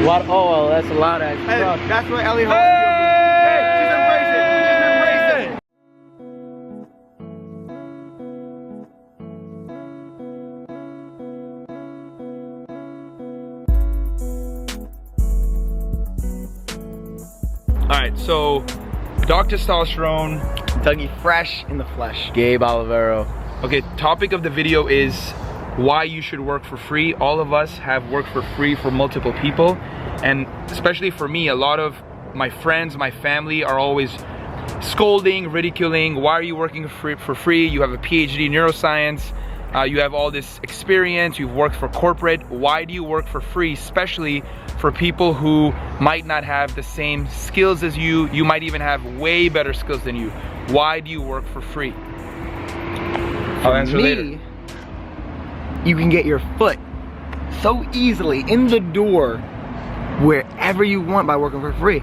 What? Oh, well, that's a lot of Hey, stuff. that's what Ellie Hall feels. Hey, just embrace it. Just embrace it. Alright, so Doc Testosterone, Dougie Fresh in the flesh. Gabe Olivero. okay, topic of the video is why you should work for free. All of us have worked for free for multiple people, and especially for me, a lot of my friends, my family are always scolding, ridiculing, why are you working for free? You have a PhD in neuroscience, you have all this experience, you've worked for corporate, why do you work for free? Especially for people who might not have the same skills as you, you might even have way better skills than you. Why do you work for free? I'll answer later. You can get your foot so easily in the door wherever you want by working for free.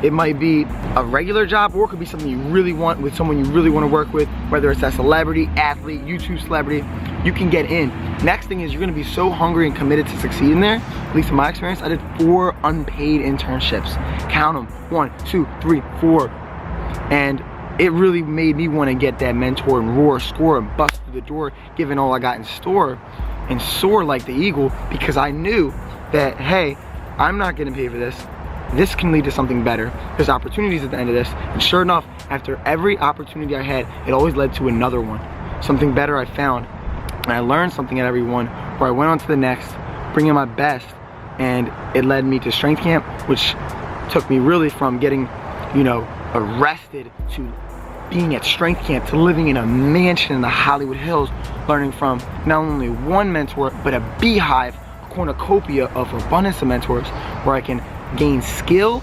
It might be a regular job, or it could be something you really want with someone you really want to work with, whether it's a celebrity, athlete, YouTube celebrity, you can get in. Next thing is you're gonna be so hungry and committed to succeed in there. At least in my experience, I did 4 unpaid internships. Count them, 1, 2, 3, 4. And it really made me want to get that mentor and roar, score, and bust through the door, given all I got in store, and soar like the eagle, because I knew that, hey, I'm not getting paid for this. This can lead to something better. There's opportunities at the end of this. And sure enough, after every opportunity I had, it always led to another one. Something better I found. And I learned something at every one, where I went on to the next, bringing my best. And it led me to strength camp, which took me really from getting, you know, arrested to being at strength camp, to living in a mansion in the Hollywood Hills, learning from not only one mentor, but a beehive, a cornucopia of abundance of mentors, where I can gain skill.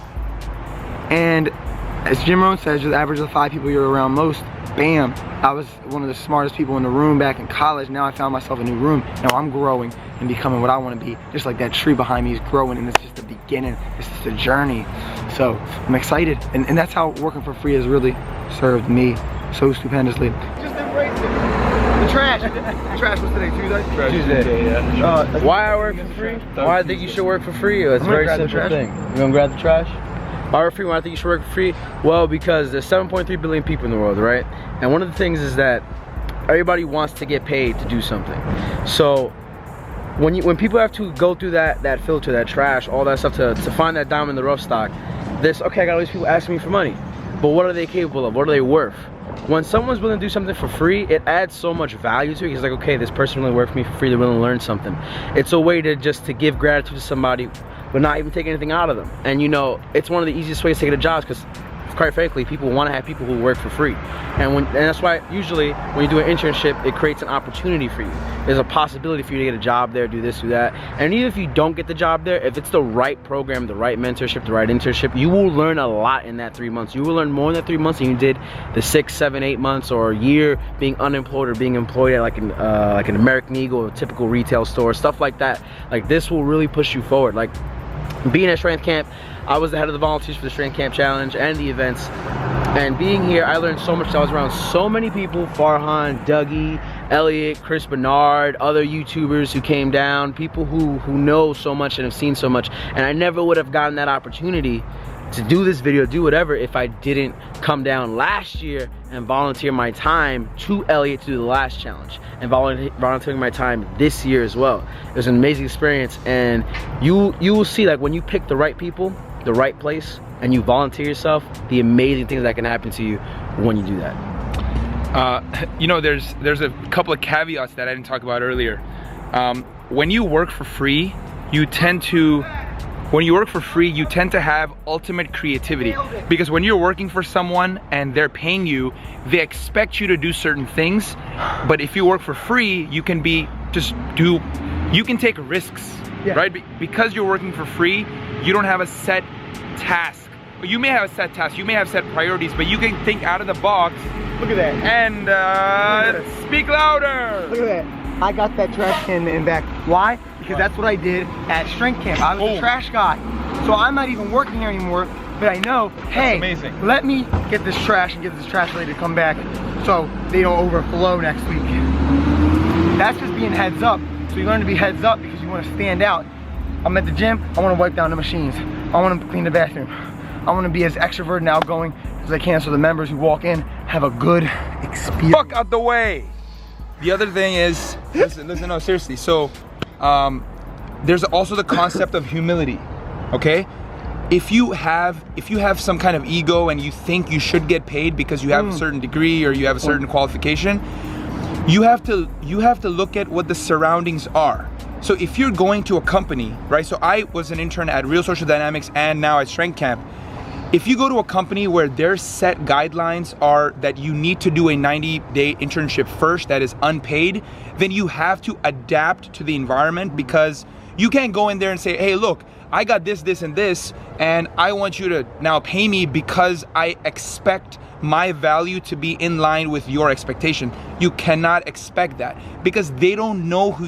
And as Jim Rohn says, you're the average of the 5 people you're around most. Bam, I was one of the smartest people in the room back in college. Now I found myself a new room. Now I'm growing and becoming what I want to be, just like that tree behind me is growing, and it's just the beginning, it's just a journey. So I'm excited, and that's how working for free has really served me so stupendously. Just embrace it. The trash. The trash was today, Tuesday? Tuesday, yeah. Why I work for free? Why I think you should work for free? It's a very simple thing. You gonna grab the trash? Why I work for free? Why I think you should work for free? Well, because there's 7.3 billion people in the world, right? And one of the things is that everybody wants to get paid to do something. So when people have to go through that filter, that trash, all that stuff to find that diamond in the rough stock, okay, I got all these people asking me for money, but what are they capable of? What are they worth? When someone's willing to do something for free, it adds so much value to it. It's like, okay, this person really worked for me for free, they're willing to learn something. It's a way to give gratitude to somebody, but not even take anything out of them. And you know, it's one of the easiest ways to get a job, because quite frankly, people want to have people who work for free. And that's why usually when you do an internship, it creates an opportunity for you. There's a possibility for you to get a job there, do this, do that. And even if you don't get the job there, if it's the right program, the right mentorship, the right internship, you will learn a lot in that 3 months. You will learn more in that 3 months than you did the 6, 7, 8 months or a year being unemployed or being employed at like an American Eagle, a typical retail store, stuff like that. Like, this will really push you forward. Like, being at strength camp, I was the head of the volunteers for the strength camp challenge and the events, and being here I learned so much. I was around so many people: Farhan, Dougie, Elliot, Chris Bernard, other YouTubers who came down, people who know so much and have seen so much. And I never would have gotten that opportunity to do this video, do whatever, if I didn't come down last year and volunteer my time to Elliot to do the last challenge, and volunteering my time this year as well. It was an amazing experience, and you will see, like, when you pick the right people, the right place, and you volunteer yourself, the amazing things that can happen to you when you do that. You know, there's a couple of caveats that I didn't talk about earlier. When you work for free, you tend to have ultimate creativity, because when you're working for someone and they're paying you, they expect you to do certain things. But if you work for free, you can take risks, yeah, right? Because you're working for free, you don't have a set task. You may have a set task, you may have set priorities, but you can think out of the box. Look at that. And speak louder. Look at that. I got that trash can in back. Why? Because that's what I did at strength camp. I was a trash guy. So I'm not even working here anymore, but I know, hey, let me get this trash and get this trash lady to come back so they don't overflow next week. That's just being heads up. So you learn to be heads up because you want to stand out. I'm at the gym, I wanna wipe down the machines. I wanna clean the bathroom. I wanna be as extrovert and outgoing as I can so the members who walk in have a good experience. Fuck out the way. The other thing is, listen, no, seriously. So, there's also the concept of humility, okay? If you have some kind of ego and you think you should get paid because you have a certain degree or you have a certain qualification, you have to look at what the surroundings are. So if you're going to a company, right? So I was an intern at Real Social Dynamics and now at Strength Camp. If you go to a company where their set guidelines are that you need to do a 90-day internship first that is unpaid, then you have to adapt to the environment, because you can't go in there and say, hey, look, I got this, this, and this, and I want you to now pay me because I expect my value to be in line with your expectation. You cannot expect that, because they don't know who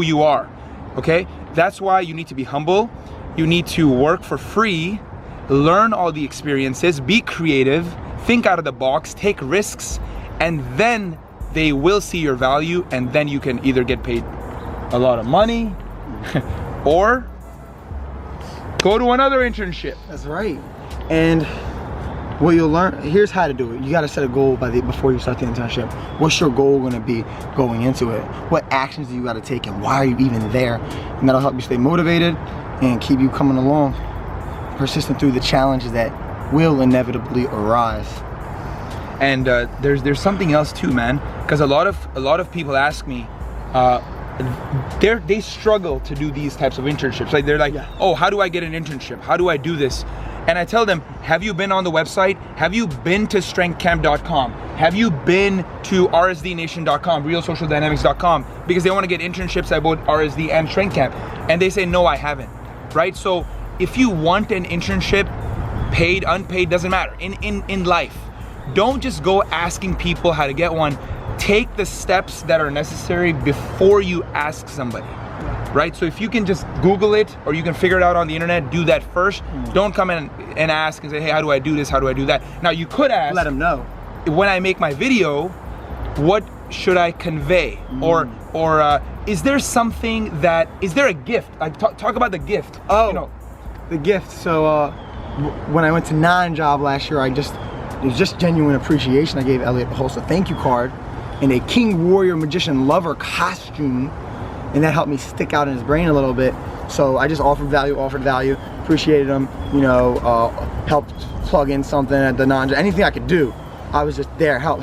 you are, okay? That's why you need to be humble. You need to work for free, learn all the experiences, be creative, think out of the box, take risks, and then they will see your value, and then you can either get paid a lot of money or go to another internship. That's right. And what you'll learn, here's how to do it. You gotta set a goal before you start the internship. What's your goal gonna be going into it? What actions do you gotta take, and why are you even there? And that'll help you stay motivated and keep you coming along, persistent through the challenges that will inevitably arise. And there's something else too, man, because a lot of people ask me, they struggle to do these types of internships. Like they're like, oh, how do I get an internship? How do I do this? And I tell them, have you been on the website? Have you been to strengthcamp.com? Have you been to rsdnation.com, realsocialdynamics.com? Because they want to get internships at both RSD and Strength Camp. And they say, no, I haven't, right? So if you want an internship, paid, unpaid, doesn't matter, in life, don't just go asking people how to get one. Take the steps that are necessary before you ask somebody, right? So if you can just Google it, or you can figure it out on the internet, do that first. Don't come in and ask and say, hey, how do I do this? How do I do that? Now you could ask, let them know. When I make my video, what should I convey? Or is there something that, is there a gift? Like talk about the gift. Oh, you know. The gift. So when I went to non-job last year, it was just genuine appreciation. I gave Elliot a whole thank you card and a King Warrior Magician Lover costume, and that helped me stick out in his brain a little bit. So I just offered value, appreciated him, you know, helped plug in something at the anything I could do. I was just there, help.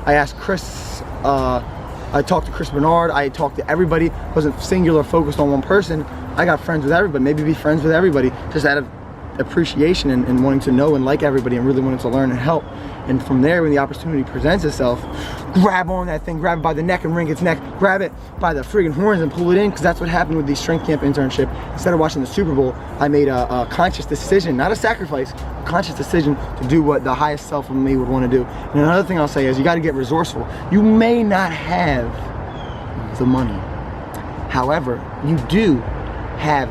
I asked Chris, I talked to Chris Bernard, I talked to everybody, wasn't singular focused on one person. I got friends with everybody, maybe be friends with everybody, just out of appreciation and wanting to know and like everybody and really wanting to learn and help. And from there, when the opportunity presents itself, grab on that thing, grab it by the neck and wring its neck, grab it by the friggin' horns and pull it in, because that's what happened with the Strength Camp internship. Instead of watching the Super Bowl, I made a conscious decision, not a sacrifice, a conscious decision to do what the highest self of me would want to do. And another thing I'll say is you got to get resourceful. You may not have the money. However, you do have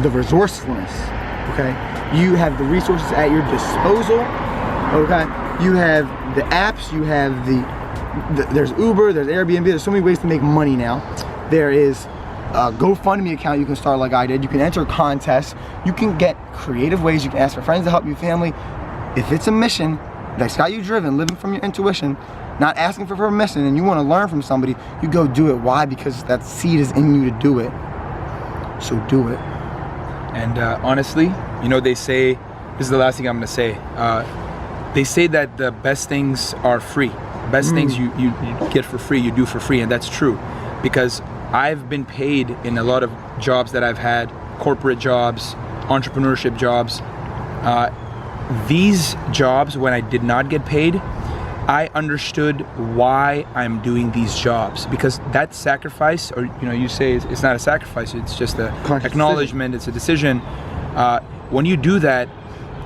the resourcefulness, okay? You have the resources at your disposal, okay? You have the apps, you have there's Uber, there's Airbnb, there's so many ways to make money now. There is a GoFundMe account you can start like I did. You can enter contests. You can get creative ways. You can ask for friends to help you, family. If it's a mission that's got you driven, living from your intuition, not asking for permission, and you want to learn from somebody, you go do it. Why? Because that seed is in you to do it. So do it. And honestly, you know, they say, this is the last thing I'm gonna say, they say that the best things are free. Best things you get for free, you do for free, and that's true. Because I've been paid in a lot of jobs that I've had, corporate jobs, entrepreneurship jobs. These jobs, when I did not get paid, I understood why I'm doing these jobs, because that sacrifice, or you know, you say it's not a sacrifice, it's just a acknowledgement, it's a decision. When you do that,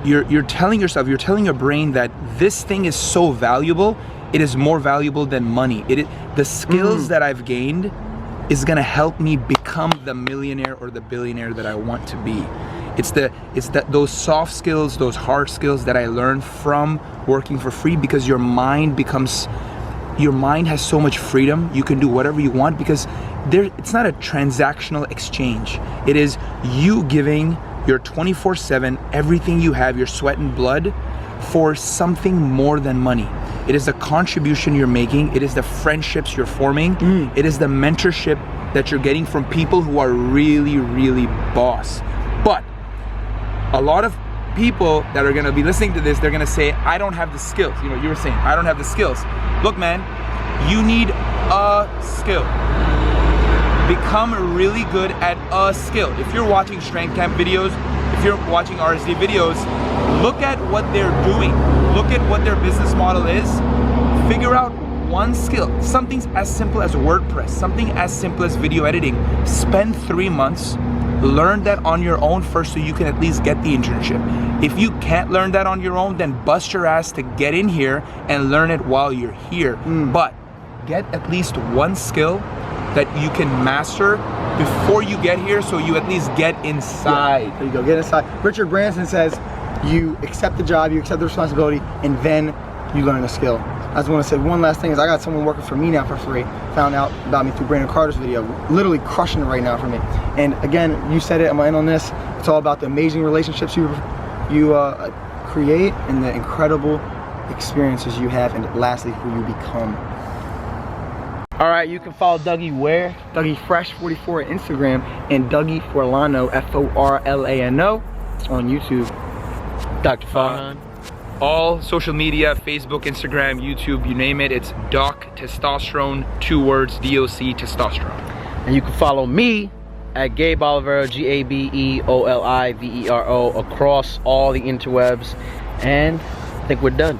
you're telling yourself, you're telling your brain that this thing is so valuable, it is more valuable than money. The skills that I've gained is gonna help me become the millionaire or the billionaire that I want to be. It's those soft skills, those hard skills that I learned from working for free, because your mind has so much freedom. You can do whatever you want, because it's not a transactional exchange. It is you giving your 24/7, everything you have, your sweat and blood, for something more than money. It is the contribution you're making. It is the friendships you're forming. It is the mentorship that you're getting from people who are really, really boss. But a lot of people that are gonna be listening to this, they're gonna say, I don't have the skills. You know, you were saying, I don't have the skills. Look, man, you need a skill. Become really good at a skill. If you're watching strength camp videos, if you're watching RSD videos, look at what they're doing. Look at what their business model is. Figure out one skill. Something as simple as WordPress, something as simple as video editing. Spend 3 months, learn that on your own first so you can at least get the internship. If you can't learn that on your own, then bust your ass to get in here and learn it while you're here. But get at least one skill that you can master before you get here, so you at least get inside. Yeah, there you go, get inside. Richard Branson says you accept the job, you accept the responsibility, and then you learn the skill. I just want to say one last thing is I got someone working for me now for free. Found out about me through Brandon Carter's video. Literally crushing it right now for me. And again, you said it, I'm gonna end on this. It's all about the amazing relationships you create and the incredible experiences you have, and lastly, who you become. All right, you can follow Dougie where? Dougie Fresh44 on Instagram, and Dougie Forlano, Forlano, on YouTube. Dr. Farhan. All social media, Facebook, Instagram, YouTube, you name it, it's Doc Testosterone, 2 words, DOC Testosterone. And you can follow me at Gabe Olivero, GABEOLIVERO, across all the interwebs. And I think we're done.